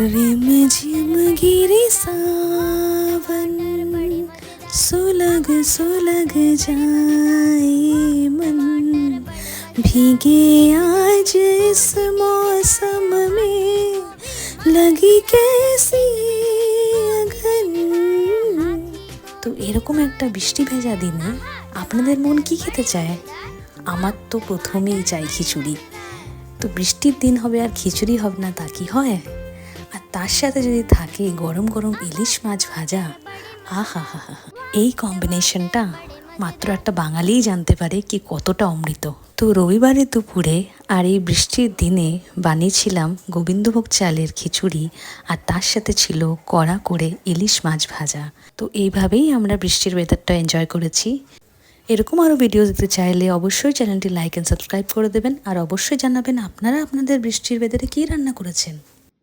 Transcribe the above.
Rim झिम गिरे सावन, सुलग सुलग जाए मन, भीगे आज इस मौसम में, लगी कैसी अगन। তো এরকম একটা বৃষ্টি ভেজা দিনে আপনাদের মন কি খেতে চায়? আমার তো প্রথমেই চাই খিচুড়ি। তো বৃষ্টির দিন হবে আর খিচুড়ি হবে না তা কি হয়? আর তার সাথে যদি থাকে গরম গরম ইলিশ মাছ ভাজা, আহা হা হা, এই কম্বিনেশনটা মাত্র একটা বাঙালিই জানতে পারে কি কতটা অমৃত। তো রবিবারে দুপুরে আর এই বৃষ্টির দিনে বানিয়েছিলাম গোবিন্দভোগ চালের খিচুড়ি, আর তার সাথে ছিল কড়া করে ইলিশ মাছ ভাজা। তো এইভাবেই আমরা বৃষ্টির ওয়েদারটা এনজয় করেছি। এরকম আরও ভিডিও দিতে চাইলে অবশ্যই চ্যানেলটি লাইক অ্যান্ড সাবস্ক্রাইব করে দেবেন, আর অবশ্যই জানাবেন আপনারা আপনাদের বৃষ্টির ওয়েদারে কী রান্না করেছেন।